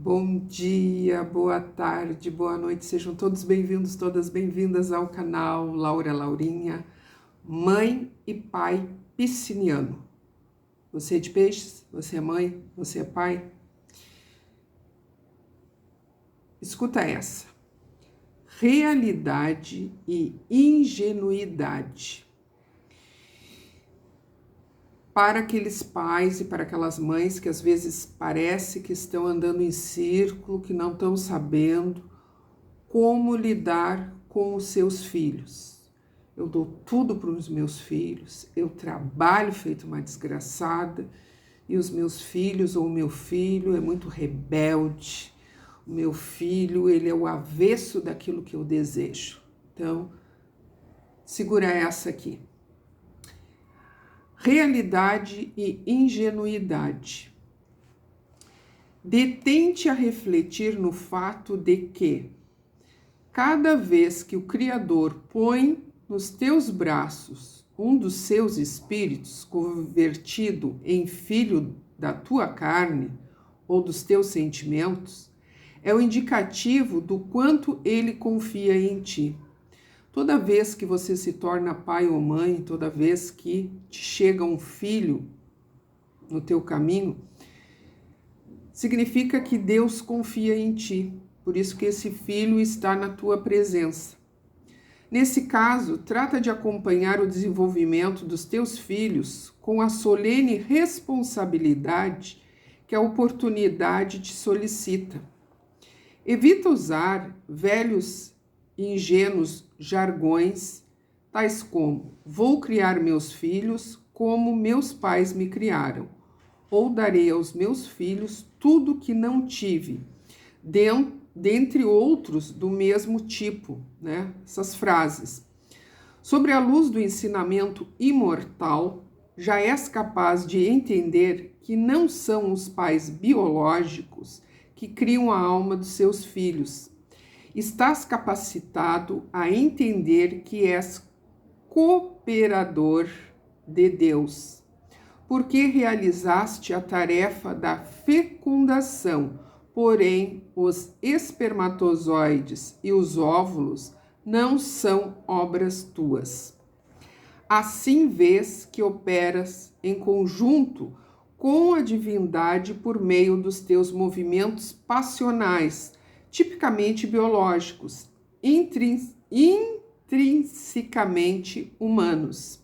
Bom dia, boa tarde, boa noite, sejam todos bem-vindos, todas bem-vindas ao canal Laura Laurinha, mãe e pai pisciniano. Você é de peixes? Você é mãe? Você é pai? Escuta essa. Realidade e ingenuidade. Para aqueles pais e para aquelas mães que às vezes parece que estão andando em círculo, que não estão sabendo como lidar com os seus filhos. Eu dou tudo para os meus filhos, eu trabalho feito uma desgraçada e os meus filhos ou o meu filho é muito rebelde. O meu filho, ele é o avesso daquilo que eu desejo. Então, segura essa aqui. Realidade e ingenuidade. Detente a refletir no fato de que, cada vez que o Criador põe nos teus braços um dos seus espíritos convertido em filho da tua carne ou dos teus sentimentos, é o indicativo do quanto ele confia em ti. Toda vez que você se torna pai ou mãe, toda vez que te chega um filho no teu caminho, significa que Deus confia em ti. Por isso que esse filho está na tua presença. Nesse caso, trata de acompanhar o desenvolvimento dos teus filhos com a solene responsabilidade que a oportunidade te solicita. Evita usar velhos e ingênuos jargões, tais como: vou criar meus filhos como meus pais me criaram, ou darei aos meus filhos tudo que não tive, dentre outros do mesmo tipo, né? Essas frases. Sobre a luz do ensinamento imortal, já és capaz de entender que não são os pais biológicos que criam a alma dos seus filhos. Estás capacitado a entender que és cooperador de Deus, porque realizaste a tarefa da fecundação, porém os espermatozoides e os óvulos não são obras tuas. Assim vês que operas em conjunto com a divindade por meio dos teus movimentos passionais, tipicamente biológicos, intrinsecamente humanos.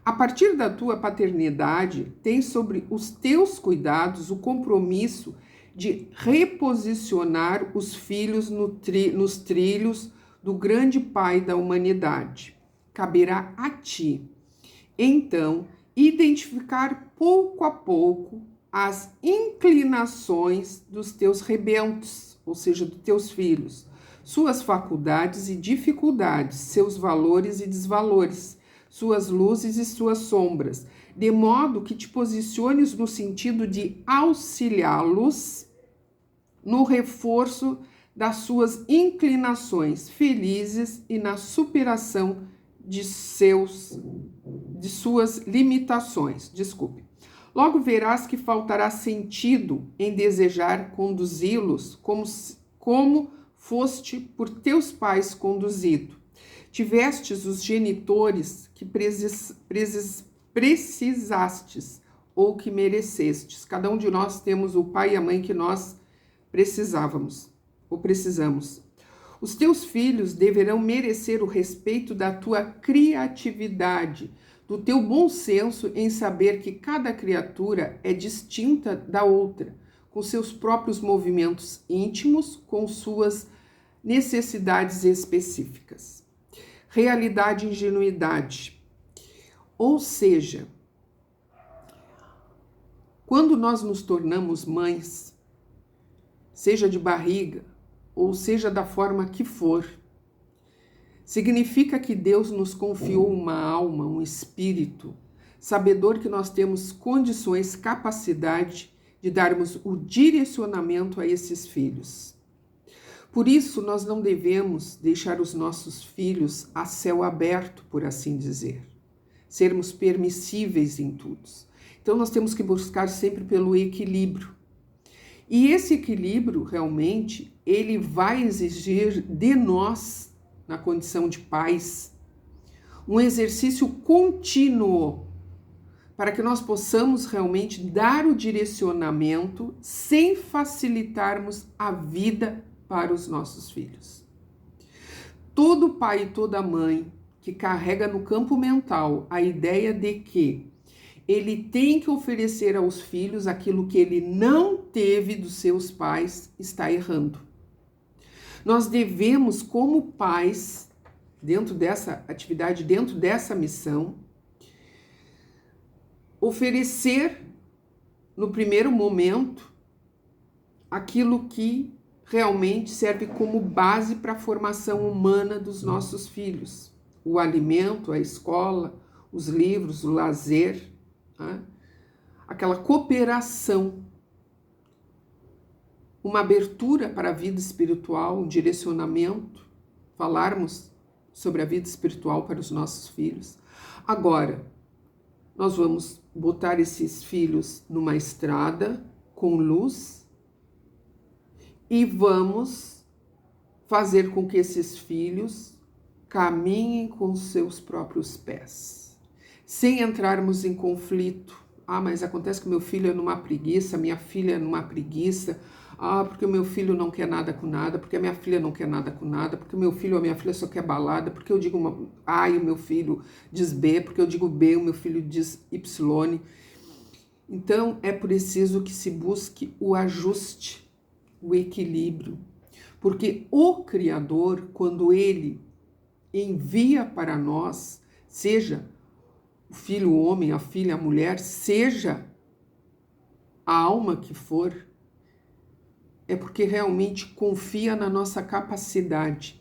A partir da tua paternidade, tens sobre os teus cuidados o compromisso de reposicionar os filhos nos trilhos do grande Pai da humanidade. Caberá a ti, então, identificar pouco a pouco as inclinações dos teus rebentos, ou seja, dos teus filhos, suas faculdades e dificuldades, seus valores e desvalores, suas luzes e suas sombras, de modo que te posiciones no sentido de auxiliá-los no reforço das suas inclinações felizes e na superação de suas limitações. Logo verás que faltará sentido em desejar conduzi-los como foste por teus pais conduzido. Tivestes os genitores que precisastes ou que merecestes. Cada um de nós temos o pai e a mãe que nós precisávamos ou precisamos. Os teus filhos deverão merecer o respeito da tua criatividade, do teu bom senso em saber que cada criatura é distinta da outra, com seus próprios movimentos íntimos, com suas necessidades específicas. Realidade e ingenuidade. Ou seja, quando nós nos tornamos mães, seja de barriga, ou seja da forma que for, significa que Deus nos confiou uma alma, um espírito, sabedor que nós temos condições, capacidade de darmos o direcionamento a esses filhos. Por isso, nós não devemos deixar os nossos filhos a céu aberto, por assim dizer, sermos permissíveis em tudo. Então, nós temos que buscar sempre pelo equilíbrio. E esse equilíbrio, realmente, ele vai exigir de nós, na condição de pais, um exercício contínuo para que nós possamos realmente dar o direcionamento sem facilitarmos a vida para os nossos filhos. Todo pai e toda mãe que carrega no campo mental a ideia de que ele tem que oferecer aos filhos aquilo que ele não teve dos seus pais, está errando. Nós devemos, como pais, dentro dessa atividade, dentro dessa missão, oferecer, no primeiro momento, aquilo que realmente serve como base para a formação humana dos nossos filhos. O alimento, a escola, os livros, o lazer, né? Aquela cooperação, uma abertura para a vida espiritual, um direcionamento, falarmos sobre a vida espiritual para os nossos filhos. Agora, nós vamos botar esses filhos numa estrada com luz e vamos fazer com que esses filhos caminhem com seus próprios pés, sem entrarmos em conflito. Ah, mas acontece que meu filho é numa preguiça, minha filha é numa preguiça. Ah, porque o meu filho não quer nada com nada, porque a minha filha não quer nada com nada, porque o meu filho ou a minha filha só quer balada, porque eu digo A e o meu filho diz B, porque eu digo B, o meu filho diz Y. Então, é preciso que se busque o ajuste, o equilíbrio, porque o Criador, quando ele envia para nós, seja o filho o homem, a filha a mulher, seja a alma que for, é porque realmente confia na nossa capacidade.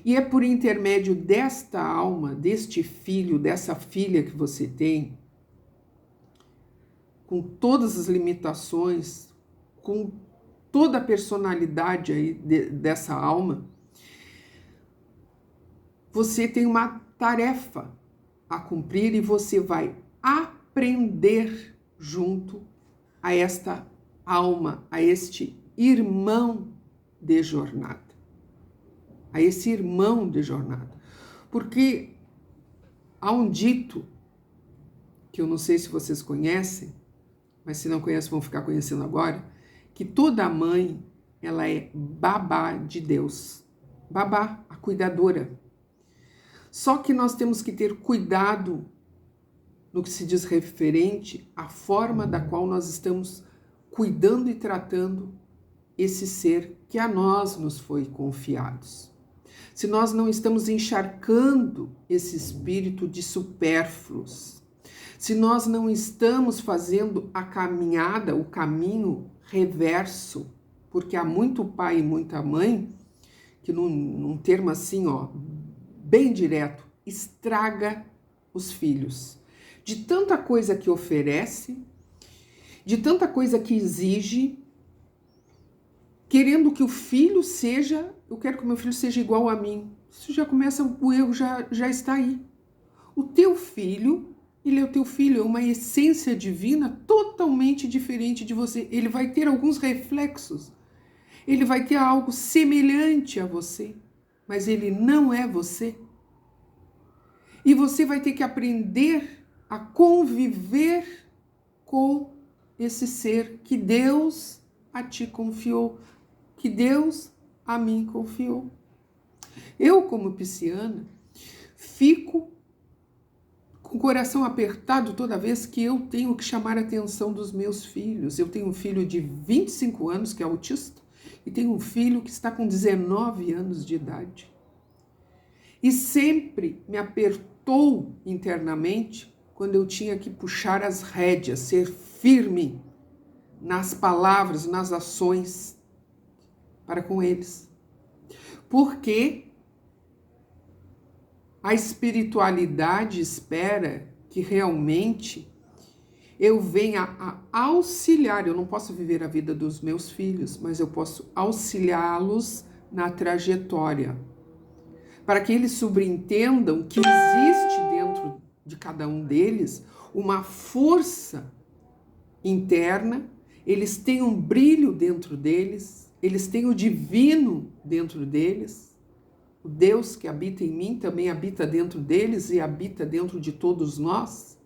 E é por intermédio desta alma, deste filho, dessa filha que você tem, com todas as limitações, com toda a personalidade aí dessa alma, você tem uma tarefa a cumprir e você vai aprender junto a esta alma, a este irmão de jornada. A esse irmão de jornada. Porque há um dito, que eu não sei se vocês conhecem, mas se não conhecem vão ficar conhecendo agora, que toda mãe, ela é babá de Deus. Babá, a cuidadora. Só que nós temos que ter cuidado no que se diz referente à forma da qual nós estamos cuidando e tratando esse ser que a nós nos foi confiados. Se nós não estamos encharcando esse espírito de supérfluos, se nós não estamos fazendo a caminhada, o caminho reverso, porque há muito pai e muita mãe que num termo assim, ó, bem direto, estraga os filhos. De tanta coisa que oferece, de tanta coisa que exige, querendo que o filho seja, eu quero que o meu filho seja igual a mim. Isso já começa, o erro já está aí. O teu filho, ele é o teu filho, é uma essência divina totalmente diferente de você. Ele vai ter alguns reflexos, ele vai ter algo semelhante a você, mas ele não é você. E você vai ter que aprender a conviver com esse ser que Deus a ti confiou, que Deus a mim confiou. Eu, como pisciana, fico com o coração apertado toda vez que eu tenho que chamar a atenção dos meus filhos. Eu tenho um filho de 25 anos que é autista e tenho um filho que está com 19 anos de idade. E sempre me apertou internamente quando eu tinha que puxar as rédeas, ser firme nas palavras, nas ações para com eles. Porque a espiritualidade espera que realmente eu venha a auxiliar. Eu não posso viver a vida dos meus filhos, mas eu posso auxiliá-los na trajetória, para que eles subentendam que existe dentro de cada um deles uma força interna eles têm um brilho dentro deles, eles têm o divino dentro deles. O Deus que habita em mim também habita dentro deles e habita dentro de todos nós.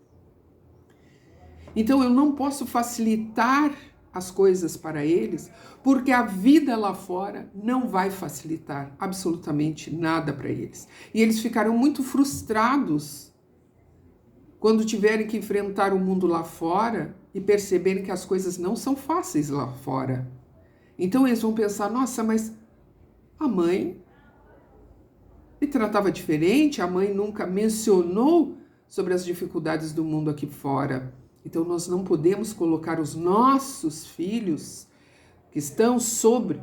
Então eu não posso facilitar as coisas para eles, porque a vida lá fora não vai facilitar absolutamente nada para eles. E eles ficarão muito frustrados quando tiverem que enfrentar o mundo lá fora e perceberem que as coisas não são fáceis lá fora. Então eles vão pensar, nossa, mas a mãe me tratava diferente, a mãe nunca mencionou sobre as dificuldades do mundo aqui fora. Então nós não podemos colocar os nossos filhos que estão sobre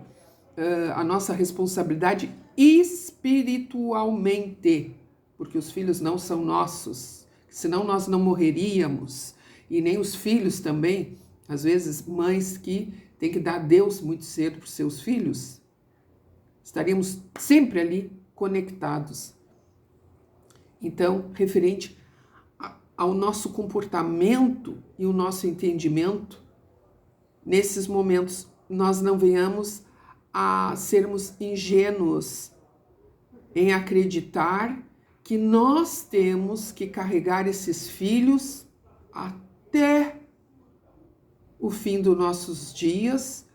a nossa responsabilidade espiritualmente, porque os filhos não são nossos, senão nós não morreríamos, e nem os filhos também. Às vezes mães que têm que dar adeus muito cedo para os seus filhos, estaríamos sempre ali conectados. Então, referente ao nosso comportamento e o nosso entendimento, nesses momentos nós não venhamos a sermos ingênuos em acreditar que nós temos que carregar esses filhos até o fim dos nossos dias,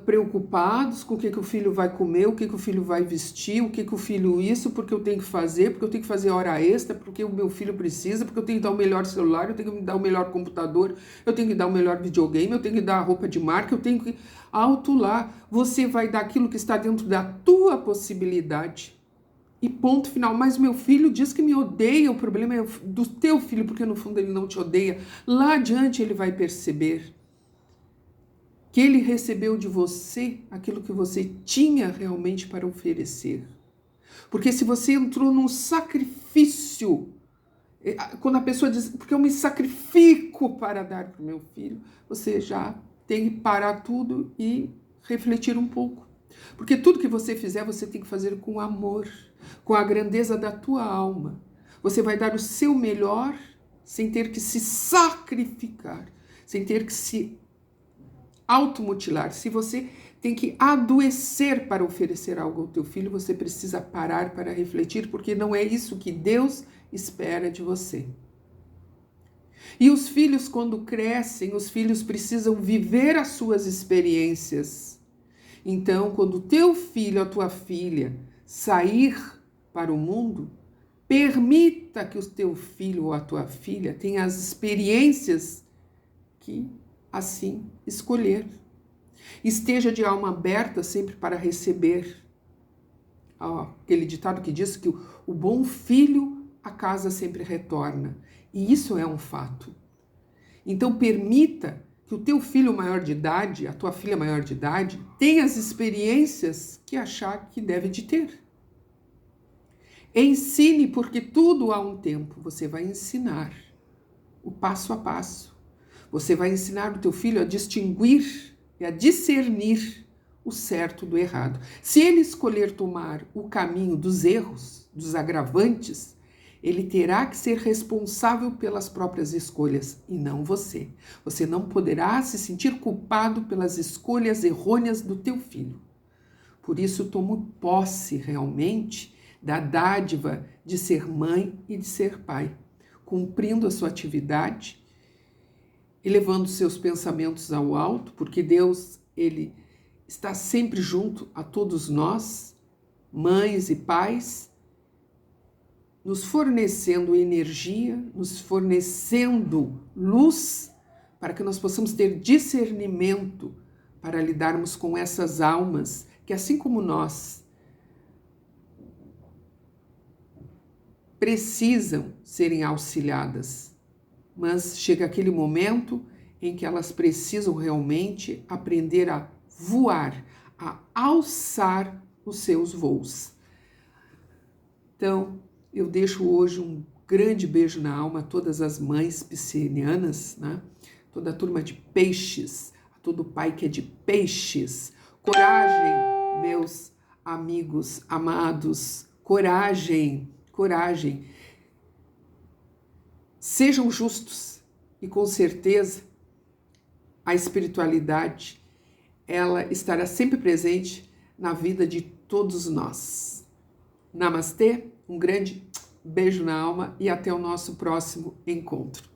preocupados com o que o filho vai comer, o que o filho vai vestir, o que o filho isso, porque eu tenho que fazer, porque eu tenho que fazer hora extra, porque o meu filho precisa, porque eu tenho que dar o melhor celular, eu tenho que dar o melhor computador, eu tenho que dar o melhor videogame, eu tenho que dar a roupa de marca, eu tenho que... Alto lá, você vai dar aquilo que está dentro da tua possibilidade. E ponto final. Mas meu filho diz que me odeia, o problema é do teu filho, porque no fundo ele não te odeia. Lá adiante ele vai perceber que ele recebeu de você aquilo que você tinha realmente para oferecer. Porque se você entrou num sacrifício, quando a pessoa diz, porque eu me sacrifico para dar para o meu filho, você já tem que parar tudo e refletir um pouco. Porque tudo que você fizer, você tem que fazer com amor, com a grandeza da tua alma. Você vai dar o seu melhor sem ter que se sacrificar, sem ter que se automutilar. Se você tem que adoecer para oferecer algo ao teu filho, você precisa parar para refletir, porque não é isso que Deus espera de você. E os filhos, quando crescem, os filhos precisam viver as suas experiências. Então, quando o teu filho, a tua filha, sair para o mundo, permita que o teu filho ou a tua filha tenha as experiências que assim escolher. Esteja de alma aberta sempre para receber. Aquele ditado que diz que o bom filho a casa sempre retorna. E isso é um fato. Então permita que o teu filho maior de idade, a tua filha maior de idade, tenha as experiências que achar que deve de ter. Ensine, porque tudo há um tempo. Você vai ensinar o passo a passo. Você vai ensinar o teu filho a distinguir e a discernir o certo do errado. Se ele escolher tomar o caminho dos erros, dos agravantes, ele terá que ser responsável pelas próprias escolhas e não você. Você não poderá se sentir culpado pelas escolhas errôneas do teu filho. Por isso, tomo posse realmente da dádiva de ser mãe e de ser pai, cumprindo a sua atividade, elevando seus pensamentos ao alto, porque Deus, Ele está sempre junto a todos nós, mães e pais, nos fornecendo energia, nos fornecendo luz, para que nós possamos ter discernimento para lidarmos com essas almas que, assim como nós, precisam serem auxiliadas. Mas chega aquele momento em que elas precisam realmente aprender a voar, a alçar os seus voos. Então, eu deixo hoje um grande beijo na alma a todas as mães piscianas, né? Toda a turma de peixes, a todo pai que é de peixes. Coragem, meus amigos amados, coragem, coragem. Sejam justos e com certeza a espiritualidade, ela estará sempre presente na vida de todos nós. Namastê, um grande beijo na alma e até o nosso próximo encontro.